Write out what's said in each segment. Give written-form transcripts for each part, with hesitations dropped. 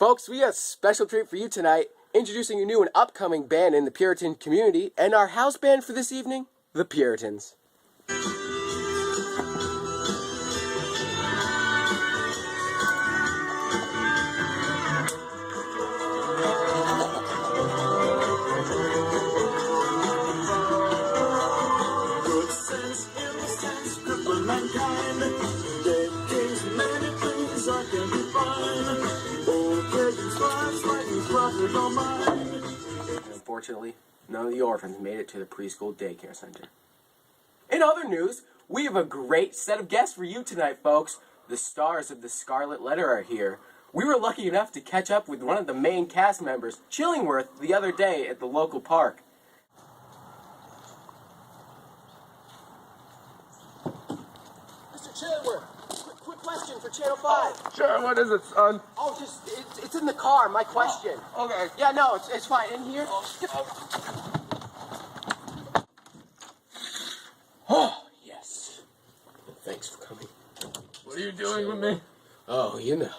Folks, we got a special treat for you tonight, introducing a new and upcoming band in the Puritan community, and our house band for this evening, the Puritans. Unfortunately, none of the orphans made it to the preschool daycare center. In other news, we have a great set of guests for you tonight, folks. The stars of the Scarlet Letter are here. We were lucky enough to catch up with one of the main cast members, Chillingworth, the other day at the local park. Mr. Chillingworth, quick question for Channel 5. Sure, what is it, son? Oh, it's in the car, my question. Oh, okay. Yeah, no, it's fine. In here? Oh, yes. Thanks for coming. What are you doing with me? Oh, you know.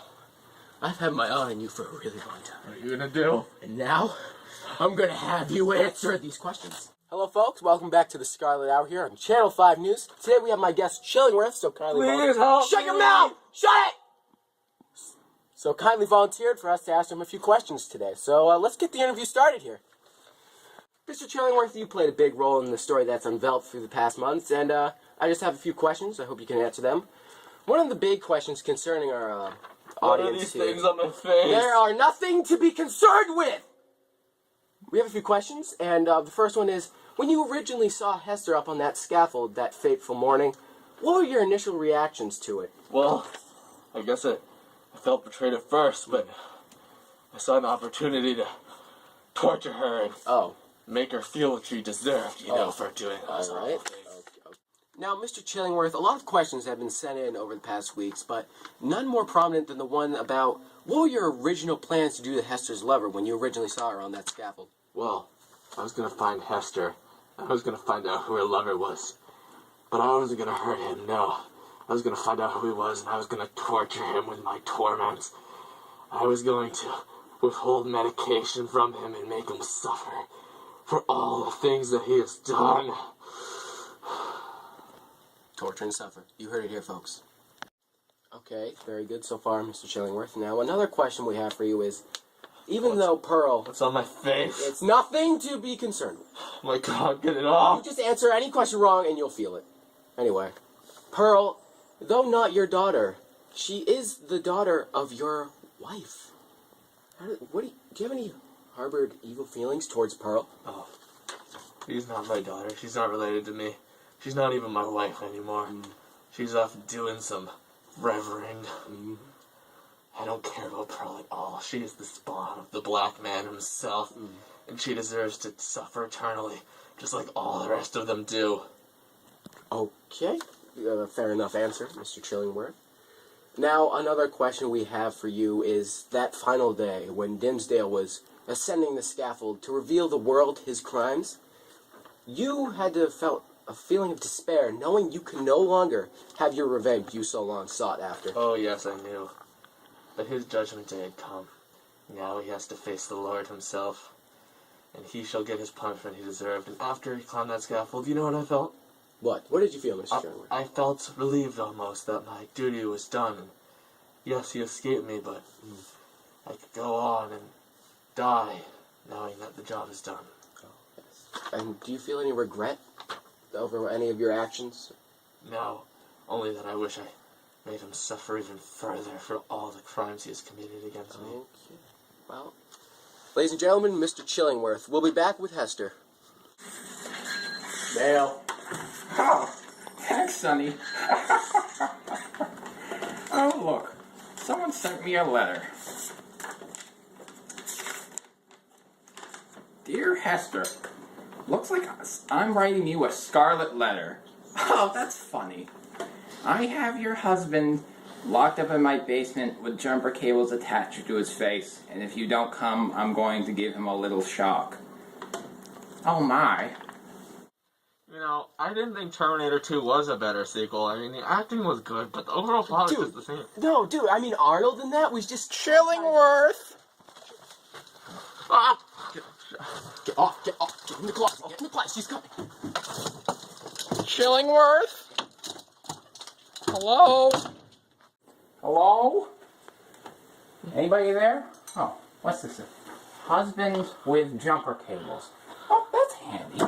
I've had my eye on you for a really long time. What are you gonna do? And now, I'm gonna have you answer these questions. Hello, folks. Welcome back to the Scarlet Hour here on Channel 5 News. Today we have my guest, Chillingworth, so kindly Please help Shut me. your mouth! Shut it! So kindly volunteered for us to ask him a few questions today. So let's get the interview started here. Mr. Chillingworth, you played a big role in the story that's unveiled through the past months, and I just have a few questions. I hope you can answer them. One of the big questions concerning our What are audience these here. things on my face? There are nothing to be concerned with! We have a few questions, and the first one is, when you originally saw Hester up on that scaffold that fateful morning, what were your initial reactions to it? Well, I guess I felt betrayed at first, but I saw an opportunity to torture her and make her feel what she deserved, for doing those All right. awful things. Okay. Now, Mr. Chillingworth, a lot of questions have been sent in over the past weeks, but none more prominent than the one about what were your original plans to do to Hester's lover when you originally saw her on that scaffold? Well, I was gonna find Hester. I was gonna find out who her lover was. But I wasn't gonna hurt him, no. I was gonna find out who he was, and I was gonna torture him with my torments. I was going to withhold medication from him and make him suffer for all the things that he has done. Torture and suffer. You heard it here, folks. Okay, very good so far, Mr. Chillingworth. Now, another question we have for you is, even though Pearl... What's on my face? It's nothing to be concerned with. Oh my God, get it off! You just answer any question wrong and you'll feel it. Anyway, Pearl, though not your daughter, she is the daughter of your wife. Do you have any harbored evil feelings towards Pearl? Oh, she's not my daughter. She's not related to me. She's not even my wife anymore. She's off doing some reverend. I don't care about Pearl at all. She is the spawn of the black man himself, and she deserves to suffer eternally, just like all the rest of them do. Okay, fair enough answer, Mr. Chillingworth. Now, another question we have for you is that final day when Dimsdale was ascending the scaffold to reveal the world his crimes. You had to have felt a feeling of despair, knowing you could no longer have your revenge you so long sought after. Oh yes, I knew. But his judgment day had come. Now he has to face the Lord himself, and he shall get his punishment he deserved. And after he climbed that scaffold, you know what I felt? What? What did you feel, Mr. Chillingworth? I felt relieved almost that my duty was done. Yes, he escaped me, but I could go on and die knowing that the job is done. Oh, yes. And do you feel any regret over any of your actions? No, only that I wish I made him suffer even further for all the crimes he has committed against me. Okay. Well, ladies and gentlemen, Mr. Chillingworth. We'll be back with Hester. Mail. Oh, thanks, Sonny. Oh, look. Someone sent me a letter. Dear Hester, looks like I'm writing you a scarlet letter. Oh, that's funny. I have your husband locked up in my basement with jumper cables attached to his face, and if you don't come, I'm going to give him a little shock. Oh my. You know, I didn't think Terminator 2 was a better sequel. I mean, the acting was good, but the overall plot is just the same. No, dude, I mean, Arnold in that was just... Chillingworth! Ah! Get off, get in the closet, get in the closet, she's coming. Chillingworth? Hello? Hello? Anybody there? Oh, what's this? Husband with jumper cables. Oh, that's handy.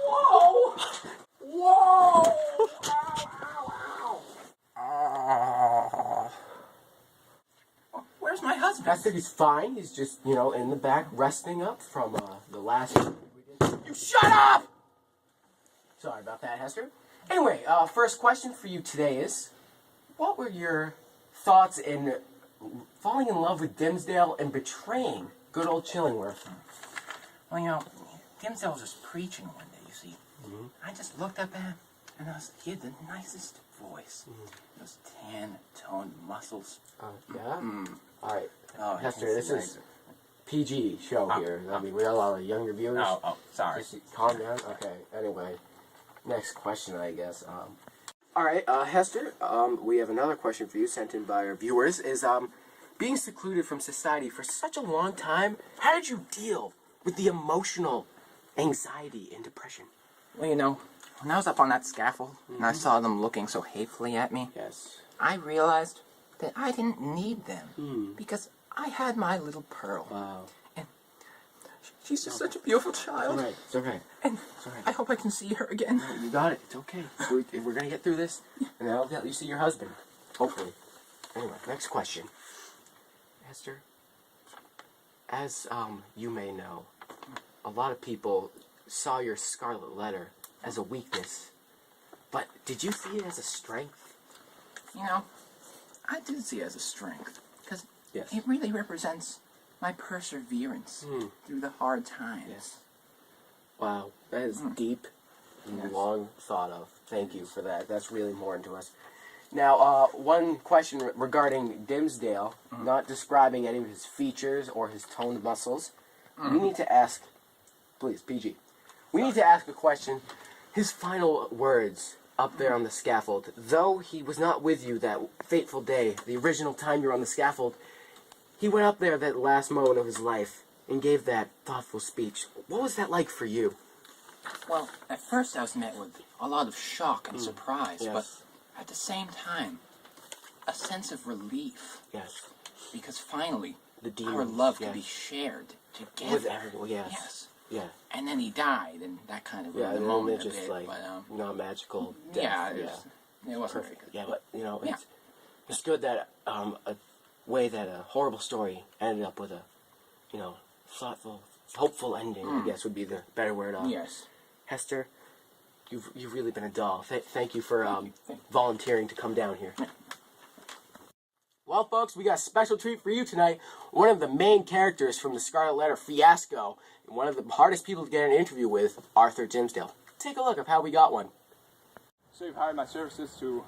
Whoa! Whoa! Ow. Where's my husband? I said he's fine, he's just, in the back resting up from the last... You shut up! Sorry about that, Hester. Anyway, first question for you today is, what were your thoughts in falling in love with Dimsdale and betraying good old Chillingworth? Well, Dimsdale was just preaching one day, you see. Mm-hmm. I just looked up at him, and he had the nicest voice. Mm-hmm. Those tan-toned muscles. Yeah? All right. Oh, Hester, this is PG show here. I mean, we got a lot of younger viewers. Oh, sorry. Just calm down. Okay, anyway. Next question, I guess. All right, Hester, we have another question for you sent in by our viewers. Is being secluded from society for such a long time, how did you deal with the emotional anxiety and depression? Well, when I was up on that scaffold, and I saw them looking so hatefully at me, Yes. I realized that I didn't need them, because I had my little Pearl. Wow. And she's just such a beautiful child. All right, it's okay. And It's all right. I hope I can see her again. You got it. It's okay. We're going to get through this, and then I'll let you see your husband. Hopefully. Anyway, next question. Hester, as you may know, a lot of people saw your Scarlet Letter as a weakness, but did you see it as a strength? I did see it as a strength, because Yes. it really represents my perseverance through the hard times. Yes. Wow, that is deep and Yes. long thought of. Thank you for that. That's really important to us. Now, one question regarding Dimsdale, not describing any of his features or his toned muscles. We need to ask, please, PG. We need to ask a question. His final words up there on the scaffold, though he was not with you that fateful day, the original time you were on the scaffold, he went up there that last moment of his life and gave that thoughtful speech. What was that like for you? Well, at first I was met with a lot of shock and surprise, Yes. but at the same time, a sense of relief, Yes. because finally, The our demons, love yes. could be shared together. With everyone, yes. Yes. Yeah. And then he died, and that kind of Yeah, ruined the and moment it's a just bit, like, but, not magical death. yeah, it wasn't very Perfect. good. Yeah, but, Yeah. it's good that, a way that a horrible story ended up with a, thoughtful, hopeful ending, I guess would be the better word. Yes. Hester, you've really been a doll. Thank you for Thank you. volunteering to come down here. Well, folks, we got a special treat for you tonight. One of the main characters from the Scarlet Letter fiasco, and one of the hardest people to get an interview with, Arthur Dimsdale. Take a look at how we got one. So you've hired my services to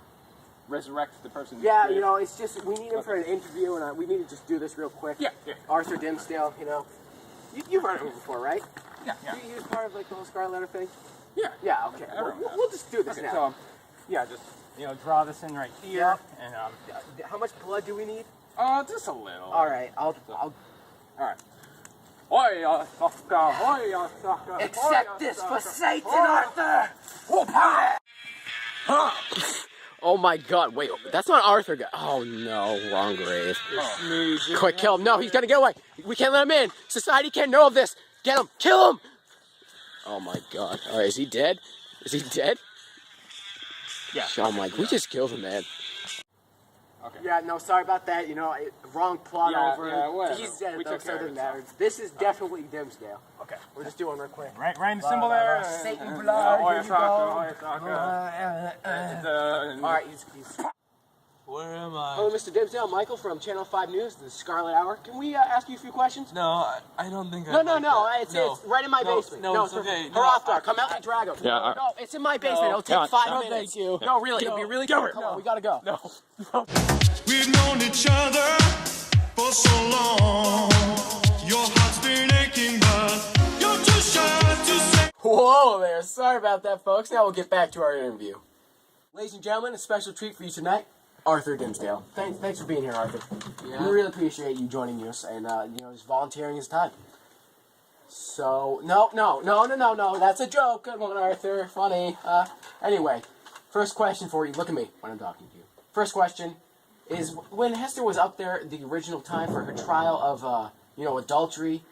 resurrect the person. Yeah, it's just, we need him for an interview, and we need to just do this real quick. Yeah. Arthur Dimsdale, you've heard of him before, right? Yeah. He was part of, the whole Scarlet Letter thing? Yeah. Yeah, okay. Everyone knows. We'll just do this Okay, now. so just draw this in right here, and How much blood do we need? just a little. All right, I'll All right. Oi, sucker, oi, sucker. accept this for Satan, Arthur. Oh my God! Wait, that's not Arthur. Oh no, wrong grave. Quick, kill him! No, he's gonna get away. We can't let him in. Society can't know of this. Get him! Kill him! Oh my God! All right, is he dead? Is he dead? Yeah. Oh my! We just killed him, man. Okay. Yeah, no, sorry about that. Wrong plot Yeah, over. yeah, whatever. He's dead, We though, took so care it of doesn't it, matter. This is definitely Dimsdale. Okay. We're just doing real quick. Right the symbol there. Satan blood, Oi, here you sucker, go. oi, sucker. All right, he's... Where am I? Hello, Mr. Dimsdale. Michael from Channel 5 News, the Scarlet Hour. Can we ask you a few questions? No, I don't think No, it's right in my basement. No, it's okay. Hurraftar, come out and drag him. Yeah, all right. No, it's in my basement. It'll take 5 minutes. thank you. No, really, it'll be really quick. Come on, we gotta go. No. We've known each other for so long. Your heart's been aching, but you're too shy to say. Whoa there. Sorry about that, folks. Now we'll get back to our interview. Ladies and gentlemen, a special treat for you tonight. Arthur Dimsdale. Thanks for being here, Arthur. Yeah. We really appreciate you joining us and just volunteering his time. So no, that's a joke. Good one, Arthur. Funny. Anyway, first question for you. Look at me when I'm talking to you. First question is, when Hester was up there the original time for her trial of adultery,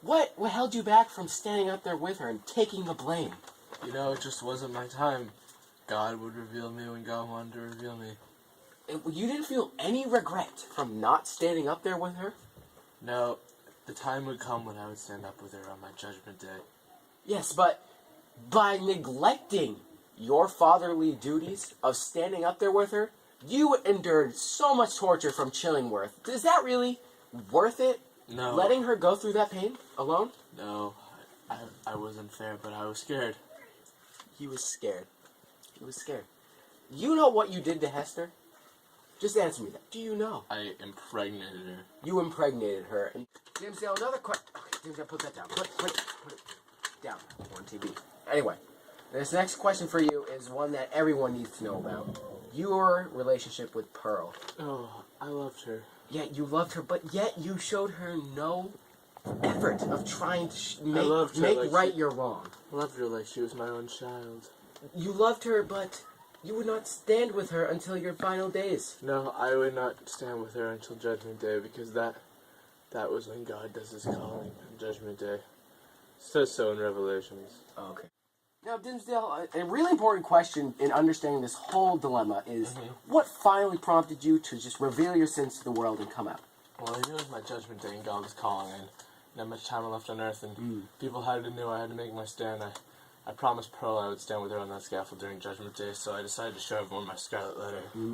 what held you back from standing up there with her and taking the blame? You know, it just wasn't my time. God would reveal me when God wanted to reveal me. You didn't feel any regret from not standing up there with her? No, the time would come when I would stand up with her on my judgment day. Yes, but by neglecting your fatherly duties of standing up there with her, you endured so much torture from Chillingworth. Is that really worth it? No. Letting her go through that pain alone? No, I wasn't fair, but I was scared. He was scared. He was scared. You know what you did to Hester? Just answer me that. Do you know? I impregnated her. You impregnated her. And Dimsdale, another question. Okay, Dimsdale, put that down. Put it down on TV. Anyway, this next question for you is one that everyone needs to know about. Your relationship with Pearl. Oh, I loved her. Yeah, you loved her, but yet you showed her no effort of trying to loved her make like right she- your wrong. I loved her like she was my own child. You loved her, but you would not stand with her until your final days. No, I would not stand with her until Judgment Day, because that was when God does his calling on Judgment Day. It says so in Revelations. Oh, okay. Now, Dimsdale, a really important question in understanding this whole dilemma is, what finally prompted you to just reveal your sins to the world and come out? Well, I knew it was my Judgment Day and God was calling, and not much time left on earth, and people knew I had to make my stand. I promised Pearl I would stand with her on that scaffold during Judgment Day, so I decided to show everyone my Scarlet Letter. Okay.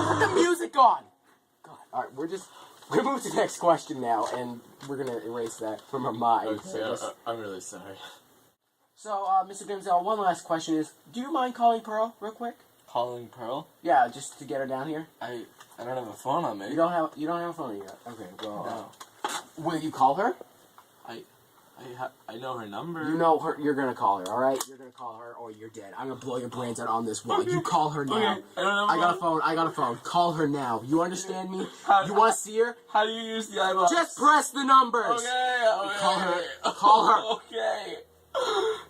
Put the music on! God. Alright, we're going to move to the next question now, and we're going to erase that from our mind. Okay, I'm really sorry. So, Mr. Dimsdale, one last question is, do you mind calling Pearl real quick? Calling Pearl? Yeah, just to get her down here. I don't have a phone on me. You don't have a phone yet. Okay, well, No. Will you call her? I know her number. You know her. You're gonna call her. All right. You're gonna call her, or you're dead. I'm gonna blow your brains out on this one. Okay. You call her now. Okay. I got a phone. Call her now. You understand me? You want to see her? How do you use the eyeball? Just press the numbers. Okay. Call her. Call her. Okay.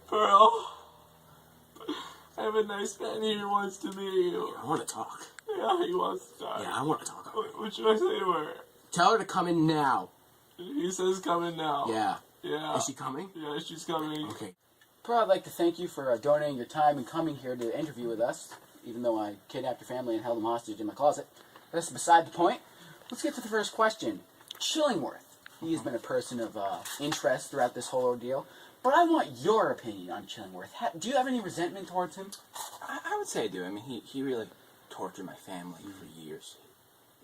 Pearl, I have a nice man here who wants to meet you. I want to talk. Yeah, he wants to talk. Yeah, I want to talk. What should I say to her? Tell her to come in now. He says coming now. Yeah. Yeah. Is she coming? Yeah, she's coming. Okay. Pearl, I'd like to thank you for donating your time and coming here to interview with us, even though I kidnapped your family and held them hostage in my closet. That's beside the point. Let's get to the first question. Chillingworth. He has been a person of interest throughout this whole ordeal, but I want your opinion on Chillingworth. Do you have any resentment towards him? I would say I do. I mean, he really tortured my family for years.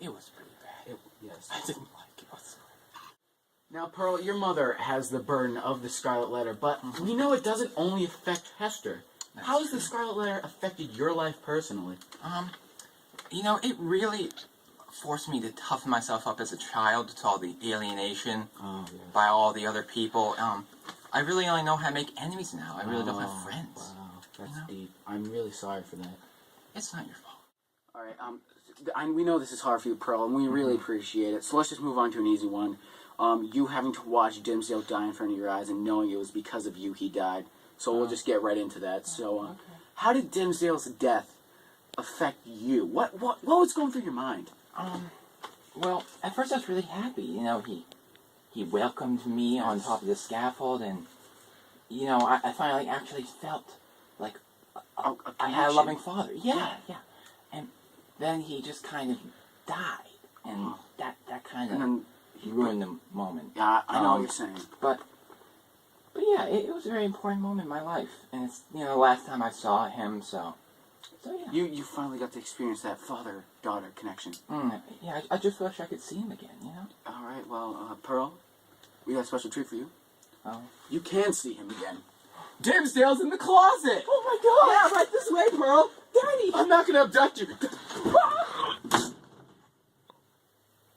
It was pretty bad. Yes. I didn't like it whatsoever. Now, Pearl, your mother has the burden of the Scarlet Letter, but we know it doesn't only affect Hester. How has the Scarlet Letter affected your life personally? It really forced me to toughen myself up as a child to all the alienation by all the other people. I really only know how to make enemies now. I really don't have friends. Wow, that's deep. I'm really sorry for that. It's not your fault. All right, we know this is hard for you, Pearl, and we really appreciate it. So let's just move on to an easy one. You having to watch Dimsdale die in front of your eyes and knowing it was because of you he died. So we'll just get right into that. So, how did Dimsdale's death affect you? What was going through your mind? Well, at first I was really happy. He welcomed me on top of the scaffold, and I finally actually felt like I had a loving father. Yeah. And then he just kind of died, and that kind of ruined the moment. Yeah, I know what you're saying. But yeah, it was a very important moment in my life, and it's the last time I saw him, so yeah. You finally got to experience that father-daughter connection. Yeah, I just wish I could see him again, All right, well, Pearl, we got a special treat for you. Oh. You can see him again. Dimsdale's in the closet. Oh my God! Yeah, right this way, Pearl. Daddy! I'm not gonna abduct you.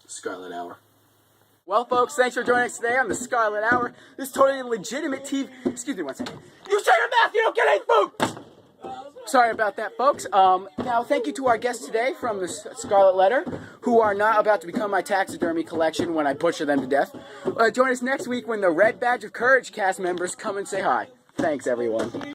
Scarlet Hour. Well, folks, thanks for joining us today on the Scarlet Hour. This totally legitimate TV. Excuse me one second. You say your math, you don't get any food! Sorry about that, folks. Now, thank you to our guests today from the Scarlet Letter, who are not about to become my taxidermy collection when I butcher them to death. Join us next week when the Red Badge of Courage cast members come and say hi. Thanks, everyone.